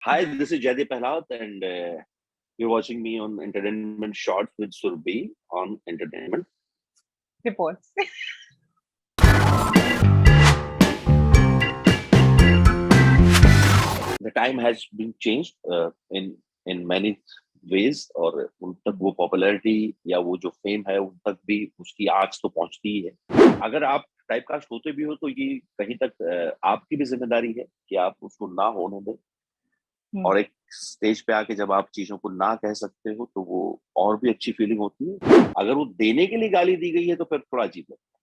Hi, this is Jaideep Pehlaut, and you're watching me on Entertainment Shorts with Surbhi on Entertainment. Reports. The time has been changed in many ways, और उन तक वो popularity या वो जो fame है उन तक भी उसकी आंच तो पहुंचती ही है। अगर आप टाइपकास्ट होते भी हो तो ये कहीं तक आपकी भी जिम्मेदारी है कि आप उसको ना होने दें, और एक स्टेज पे आके जब आप चीजों को ना कह सकते हो तो वो और भी अच्छी फीलिंग होती है। अगर वो देने के लिए गाली दी गई है तो फिर थोड़ा अजीब लगता है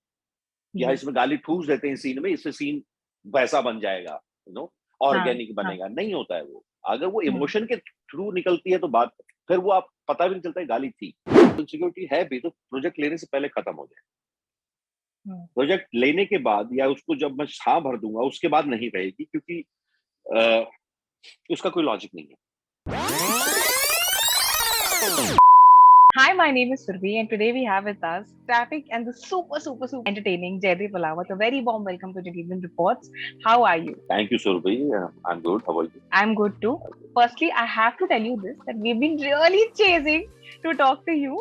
कि हाँ, इसमें गाली ठूस देते हैं सीन में, इससे सीन वैसा बन जाएगा, हाँ, ऑर्गेनिक हाँ। बनेगा, नहीं होता है वो। अगर वो हुँ, इमोशन के थ्रू निकलती है तो बात फिर वो आप पता भी नहीं चलता है गाली थी। इनसिक्योरिटी है भी तो प्रोजेक्ट लेने से पहले खत्म हो जाए। हुँ। प्रोजेक्ट लेने के बाद या उसको जब मैं हाँ भर दूंगा उसके बाद नहीं रहेगी, क्योंकि अ, उसका कोई लॉजिक नहीं है। Hi, my name is Survi, and today we have with us traffic and the super entertaining Jaideep Palawat. A very warm welcome to Entertainment Reports. How are you? Thank you Surabhi, I am good, how are you? I'm good too. Firstly, I have to tell you this that we've been really chasing to talk to you.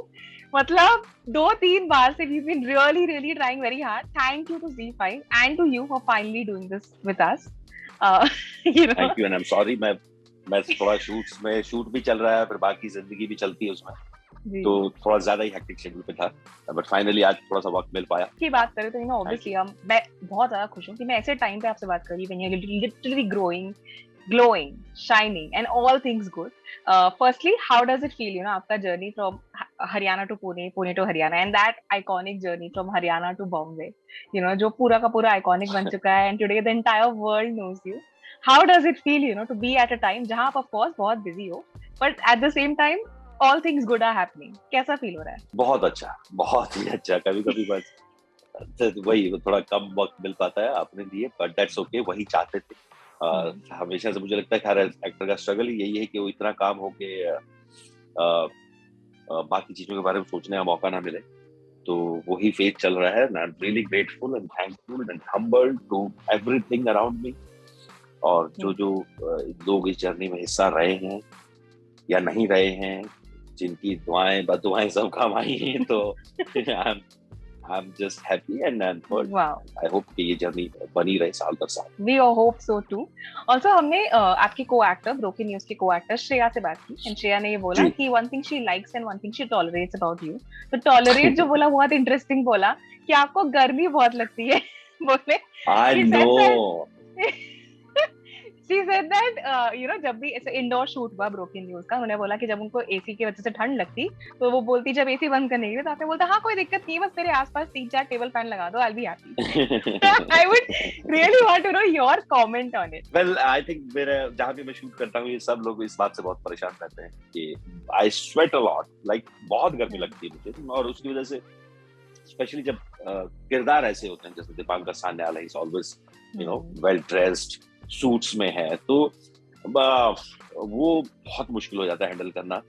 मतलब 2-3 बार से we've been really trying very hard. Thank you to Z5 and to you for finally doing this with us. Uh, you know. Thank you, and I am sorry. मैं थोड़ा shoot भी चल रहा है, फिर बाकी जिंदगी भी चलती है उसमें, जी। तो थोड़ा ज्यादा ही हेक्टिक शेड्यूल पे था, बट फाइनली आज थोड़ा सा वक्त मिल पाया। की बात करें तो ऑब्वियसली मैं बहुत ज्यादा खुश हूँ कि मैं ऐसे टाइम पे आपसे बात कर रही हूँ, literally growing, glowing, shining, and all things good. Firstly, how does it feel, आपका journey from Haryana to Pune, Pune to Haryana, and that iconic journey from Haryana to Bombay, जो पूरा का पूरा iconic बन चुका है, and today the entire world knows you. How does it feel, to be at a time जहाँ आप of course बहुत busy हो, but at the same time all things good are happening. कैसा feel हो रहा है? बहुत अच्छा, बहुत ही अच्छा। कभी कभी बस वही थोड़ा कम वक्त मिल पाता है अपने लिए, बट दैट्स ओके, वही चाहते थे। हमेशा से मुझे लगता है कि हर एक्टर का स्ट्रगल ही यही है कि वो इतना काम हो के बाकी चीजों के बारे में सोचने का मौका ना मिले। तो वही फेज चल रहा है, I am really grateful and thankful and humbled to everything around me. और जो जो लोग इस जर्नी में हिस्सा रहे हैं या नहीं रहे हैं, जिनकी दुआएं बदुआएं सब काम आई हैं, तो I am just happy and Wow. I hope कि ये जर्नी बनी रहे साल दर साल। We all hope so too. Also हमने आपकी को-एक्टर ब्रोकन न्यूज की को-एक्टर श्रेया से बात की, एंड श्रेया ने ये बोला जी। कि one thing she likes and one thing she tolerates about you. तो टॉलरेट जो बोला बहुत इंटरेस्टिंग बोला कि आपको गर्मी बहुत लगती है। बोले I she know. said that she said that जब भी ऐसे इंडोर शूट हुआ ब्रोकन न्यूज का, उन्होंने बोला कि जब उनको एसी की वजह से ठंड लगती तो वो बोलती जब एसी बंद करने के लिए, तो आपने बोलता हाँ कोई दिक्कत नहीं, बस मेरे आसपास 3-4 टेबल फैन लगा दो, I will be happy. I would really want to know your comment on it. Well I think मेरे जहाँ भी मैं शूट करता हूँ ये सब लोग इस बात से बहुत परेशान रहते हैं कि आई स्वेट अ लॉट, लाइक बहुत गर्मी लगती है मुझे, और उसकी वजह से स्पेशली जब किरदार ऐसे होते हैं जैसे दीपांकर सान्याल है, ऑलवेज वेल ड्रेस्ड, सूट्स में है, तो वो बहुत मुश्किल हो जाता है हैंडल करना।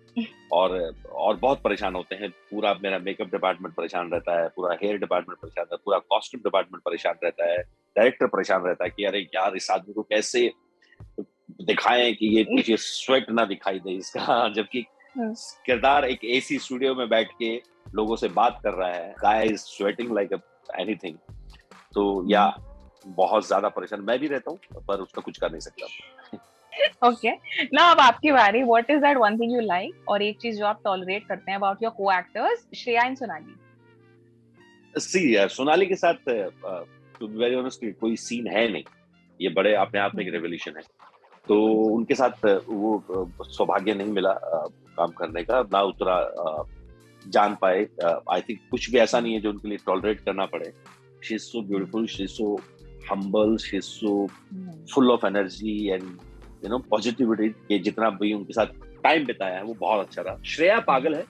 और बहुत परेशान होते हैं। पूरा मेरा मेकअप डिपार्टमेंट परेशान रहता है, पूरा हेयर डिपार्टमेंट परेशान रहता है, पूरा कॉस्ट्यूम डिपार्टमेंट परेशान रहता है, डायरेक्टर परेशान रहता है कि अरे यार इस आदमी को कैसे दिखाएं कि ये स्वेट ना दिखाई दे इसका, जबकि किरदार एक एसी स्टूडियो में बैठ के लोगों से बात कर रहा है, guy is sweating like anything. तो या बहुत ज्यादा परेशान मैं भी रहता हूँ, पर उसका कुछ कर नहीं सकता। Okay, now अब आपकी बारी। What is that one thing you like, और एक चीज जो आप टॉलरेट करते हैं about your co-actors Shreya and Sonali? सी सोनाली के साथ टू बी वेरी ऑनेस्ट कोई सीन है नहीं, ये बड़े अपने आप में एक रेवोल्यूशन है। तो उनके साथ वो सौभाग्य नहीं मिला काम करने का, ना उतना जान पाए। आई थिंक कुछ भी ऐसा नहीं है जो उनके लिए टॉलरेट करना पड़े। She is so beautiful, she is so humble, she is so full of energy and positivity के जितना भी उनके साथ टाइम बिताया है वो बहुत अच्छा रहा। श्रेया पागल है,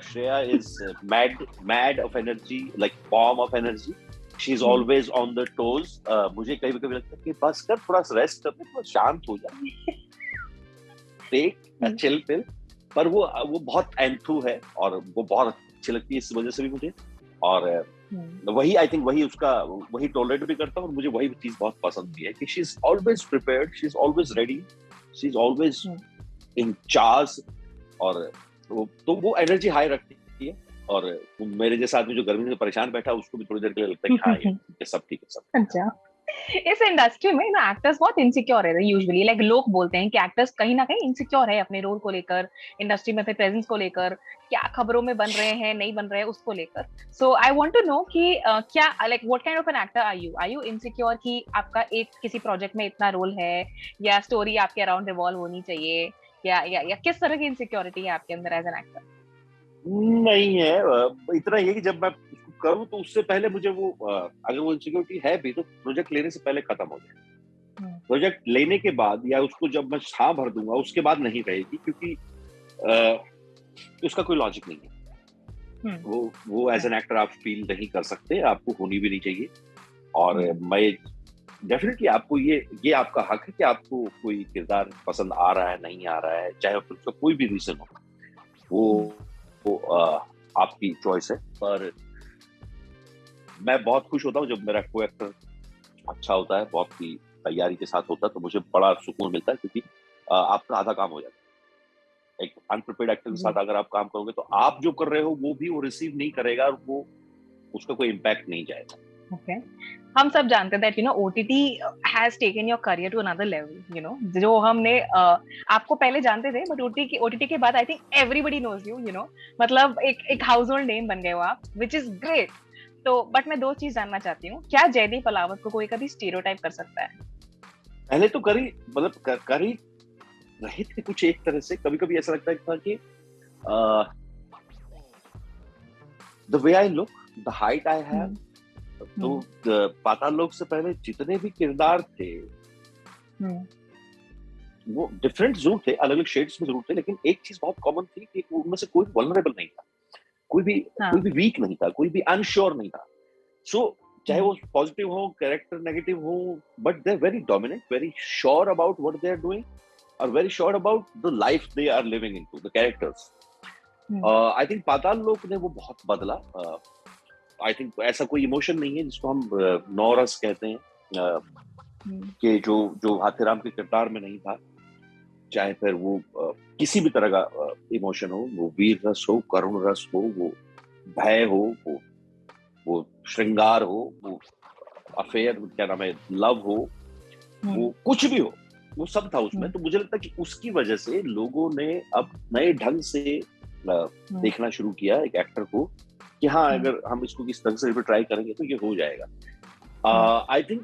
Shreya is mad of energy, like bomb of energy. She is always on the toes. मुझे कभी कभी लगता है कि बस कर, थोड़ा रेस्ट कर, थोड़ा शांत हो जा, टेक चिल पिल। पर वो बहुत एंथू है और वो बहुत अच्छी लगती है इस वजह से भी मुझे। और वही आई थिंक वही टॉलरेट भी करता हूँ, और मुझे वही चीज बहुत पसंद भी है कि she is always prepared, she is always ready, she is always hmm, in charge, और वो एनर्जी हाई रखती है। और मेरे जैसे आदमी जो गर्मी से परेशान बैठा, उसको भी थोड़ी देर के लिए लगता है कि हाँ ये ठीक है, सब ठीक है, सब ठीक अच्छा। इस इंडस्ट्री में ना एक्टर्स बहुत इनसिक्योर है यूजुअली, लाइक लोग बोलते हैं कि एक्टर्स कहीं ना कहीं इनसिक्योर है अपने रोल को लेकर, इंडस्ट्री में अपने प्रेजेंस को लेकर, क्या खबरों में बन रहे हैं नहीं बन रहे हैं उसको लेकर। सो आई वांट टू नो कि क्या like what kind of an actor are you insecure कि आपका एक किसी प्रोजेक्ट में इतना रोल है, या स्टोरी आपके अराउंड रिवॉल्व होनी चाहिए, या किस तरह की इनसिक्योरिटी है आपके अंदर एज एन एक्टर? है। नहीं है, इतना ये कि जब मैं उसको करूँ तो उससे पहले मुझे वो अगर वो इनसिक्योरिटी है भी तो प्रोजेक्ट लेने से पहले खत्म हो जाए। प्रोजेक्ट लेने के बाद या उसको जब मैं हाँ भर दूंगा उसके बाद नहीं रहेगी, क्योंकि उसका कोई लॉजिक नहीं है। वो एज एन एक्टर आप फील नहीं कर सकते, आपको होनी भी नहीं चाहिए। और मैं डेफिनेटली आपको ये आपका हक है कि आपको कोई किरदार पसंद आ रहा है नहीं आ रहा है, चाहे उसका कोई भी रीजन हो, वो आपकी चॉइस है। पर मैं बहुत खुश होता हूँ जब मेरा को एक्टर अच्छा होता है, बहुत ही तैयारी के साथ होता है, तो मुझे बड़ा सुकून मिलता है, क्योंकि आपका आधा काम हो जाता है। एक अनप्रिपेयर्ड एक्टर के जी, साथ अगर आप काम करोगे तो आप जो कर रहे हो वो भी वो रिसीव नहीं करेगा, और वो उसका कोई इम्पैक्ट नहीं जाएगा। ओके। हम सब जानते हैं that OTT has taken your career to another level, जो हमने आपको पहले जानते थे, बट ओटीटी के बाद I think everybody knows you, मतलब एक हाउस होल्ड नेम बन गए हो आप, विच इज ग्रेट। तो बट मैं दो चीज जानना चाहती हूँ, क्या जयदीप अलावत को कोई कभी स्टीरियोटाइप कर सकता है? पहले तो करी, मतलब कर ही रहे थे कुछ एक तरह से। कभी कभी ऐसा लगता था कि the way I look, the height I have, तो पाताल लोक से पहले जितने भी किरदार थे वो डिफरेंट जरूर थे, अलग अलग शेड्स में जरूर थे, लेकिन एक चीज बहुत कॉमन थी कि उनमें से कोई वल्नरेबल नहीं था, कोई भी वीक नहीं था, कोई भी अनश्योर नहीं था। सो चाहे वो पॉजिटिव हो, कैरेक्टर नेगेटिव हो, but they are very dominant, very sure about what they are doing, और very sure about the life they are living into, the characters. I think Paatal Lok ने वो बहुत बदला। आई थिंक ऐसा कोई इमोशन नहीं है जिसको हम नौरस कहते हैं, कि जो हाथीराम के किरदार में नहीं था, चाहे फिर वो किसी भी तरह का इमोशन हो, वो वीर रस हो, करुण रस हो, वो भय हो, वो श्रृंगार हो, वो अफेयर क्या नाम है, लव हो, वो कुछ भी हो, वो सब था उसमें। तो मुझे लगता है कि उसकी वजह से लोगों ने अब नए ढंग से देखना शुरू किया एक एक्टर को, कि हाँ अगर हम इसको किस तरह से ट्राई करेंगे तो ये हो जाएगा। आई थिंक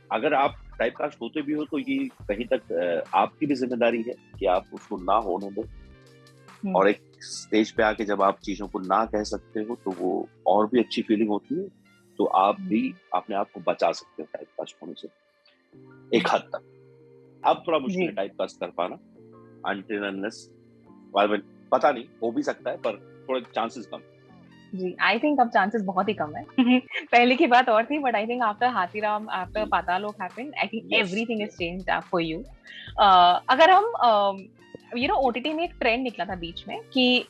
अगर आप टाइपकास्ट होते भी हो तो ये कहीं तक आपकी भी जिम्मेदारी है कि आप उसको ना होने दें, और एक स्टेज पे आके जब आप चीजों को ना कह सकते हो तो वो और भी अच्छी फीलिंग होती है। तो आप भी अपने आप को बचा सकते हो टाइपकास्ट होने से एक हद तक। अब थोड़ा मुश्किल है टाइपकास्ट कर पाना, अनटिल अनलेस, पता नहीं, हो भी सकता है पर थोड़े चांसेस कम। जी, आई थिंक अब चांसेस बहुत ही कम है। पहले की बात और थी, but I think after Hathiram, after Paatal Lok happened, I think everything is changed for you. अगर हम ओटीटी में एक ट्रेंड निकला था बीच में कि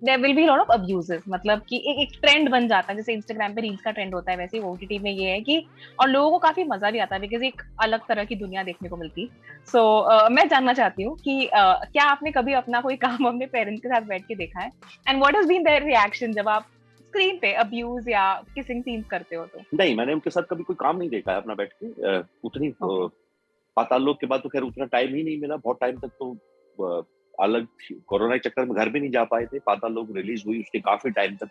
there will be lot of abuses, मतलब कि एक ट्रेंड बन जाता है, जैसे इंस्टाग्राम पे रील्स का ट्रेंड होता है, वैसे ही ओटीटी में ये है कि, और लोगों को काफी मजा भी आता है बिकॉज एक अलग तरह की दुनिया देखने को मिलती। सो मैं जानना चाहती हूँ कि क्या आपने कभी अपना कोई काम अपने पेरेंट्स के साथ बैठ के देखा है, and what has been their reaction जब आप स्क्रीन पे अब्यूज या किसिंग सीन्स करते हो तो? नहीं, मैंने उनके साथ कभी कोई काम नहीं देखा है अपना बैठ के। उतनी पाताल लोक के बाद तो खैर उतना टाइम ही नहीं मिला, बहुत टाइम तक तो अलग कोरोना के चक्कर में घर भी नहीं जा पाए थे। पाताल लोक रिलीज हुई उसके काफी टाइम तक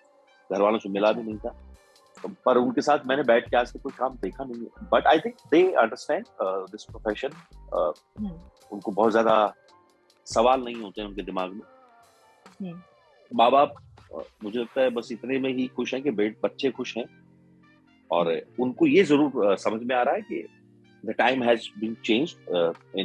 घर वालों से मिला भी नहीं था, पर उनके साथ मैंने बैठ के आज तक कोई काम देखा नहीं है। But I think they understand this profession. उनको बहुत ज्यादा सवाल नहीं होते हैं उनके दिमाग में। माँ बाप मुझे लगता है बस इतने में ही खुश हैं कि बच्चे खुश हैं, और उनको ये जरूर समझ में आ रहा है कि the time has been changed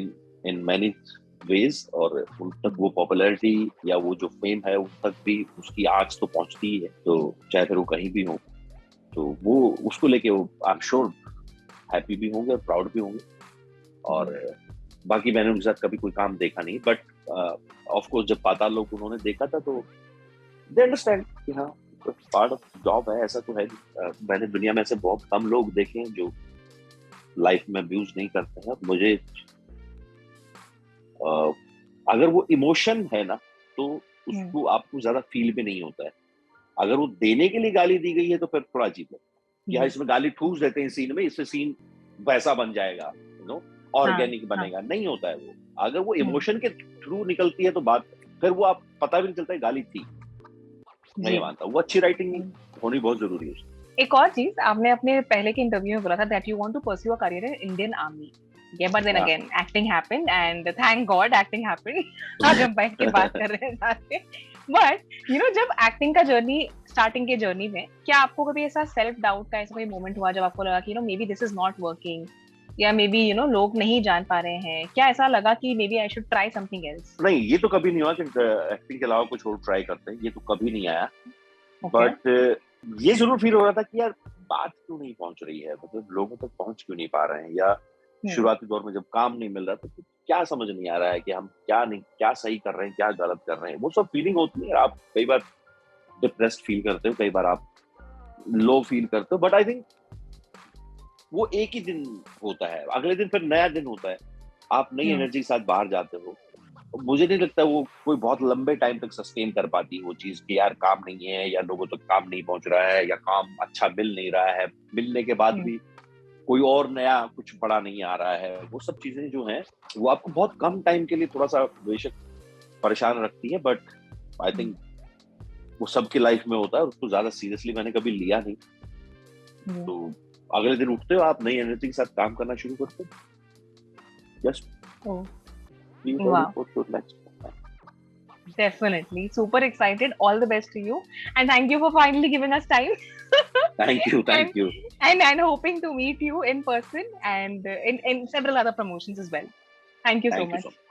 in many ways, और उन तक वो पॉपुलैरिटी या वो जो फेम है उन तक भी उसकी आंच तो पहुंचती ही है, तो चाहे फिर वो कहीं भी हो, तो वो उसको लेके वो आई एम श्योर हैप्पी भी होंगे और प्राउड भी होंगे। और बाकी मैंने उनके साथ कभी कोई काम देखा नहीं, बट ऑफ कोर्स जब पाताल लोक उन्होंने देखा था तो दे अंडरस्टैंड कि हाँ पार्ट ऑफ जॉब है, ऐसा तो है। मैंने दुनिया में ऐसे बहुत कम लोग देखे हैं जो लाइफ में अब्यूज नहीं करते हैं। मुझे अगर वो इमोशन है ना, तो उसको आपको ज्यादा फील भी नहीं होता है। अगर वो देने के लिए गाली दी गई है तो फिर थोड़ा अजीब है कि हाँ, इसमें गाली ठूस देते हैं सीन में, इससे सीन वैसा बन जाएगा, यू नो, हाँ, ऑर्गेनिक हाँ, बनेगा, नहीं होता है वो। अगर वो हम्म, इमोशन के थ्रू निकलती है तो बात, फिर वो आप पता भी नहीं चलता है गाली थी। मैं जी। ये मानता हूँ वो अच्छी राइटिंग होनी बहुत जरूरी है उसमें। एक और चीज, आपने अपने पहले के इंटरव्यू में बोला था that you want to pursue a career in Indian army. Yeah, but then हाँ। again, acting happened, and thank God acting happened. आज हम बैठ के बात कर रहे हैं सारे। But you know, जब acting का जर्नी, स्टार्टिंग के जर्नी में, क्या आपको कभी ऐसा सेल्फ डाउट का ऐसा कोई मोमेंट हुआ जब आपको लगा कि may be this is not working, या मे बी लोग नहीं जान पा रहे हैं, क्या ऐसा लगा कि maybe I should try something else? नहीं, ये तो कभी नहीं हुआ कि एक्टिंग के अलावा कुछ और ट्राई करते हैं, ये तो कभी नहीं आया। ओके। बट ये जरूर फील हो रहा था कि यार बात क्यों नहीं पहुंच रही है, मतलब लोगों तक पहुंच क्यों नहीं पा रहे हैं, या शुरुआती दौर में जब काम नहीं मिल रहा था तो क्या समझ नहीं आ रहा है कि हम क्या सही कर रहे हैं, क्या गलत कर रहे हैं। वो सब फीलिंग होती है। आप कई बार डिप्रेस्ड फील करते हो, कई बार आप लो फील करते हो, बट आई थिंक वो एक ही दिन होता है, अगले दिन फिर नया दिन होता है, आप नई एनर्जी के साथ बाहर जाते हो। मुझे नहीं लगता वो कोई बहुत लंबे टाइम तक सस्टेन कर पाती वो चीज कि यार काम नहीं है, या लोगों तक काम नहीं पहुंच रहा है, या काम अच्छा मिल नहीं रहा है, मिलने के बाद भी कोई और नया कुछ बड़ा नहीं आ रहा है। वो सब चीजें जो हैं वो आपको बहुत कम टाइम के लिए थोड़ा सा बेशक परेशान रखती है, बट आई थिंक वो सबकी लाइफ में होता है और उसको ज्यादा सीरियसली मैंने कभी लिया नहीं। तो अगले दिन उठते हो, आप नई एनर्जी के साथ काम करना शुरू करते हो। जस्ट be ready वाह, for your next. definitely super excited, all the best to you, and thank you for finally giving us time. Thank you, thank and you. and hoping to meet you in person and in several other promotions as well. Thank you so Thank you much. so much.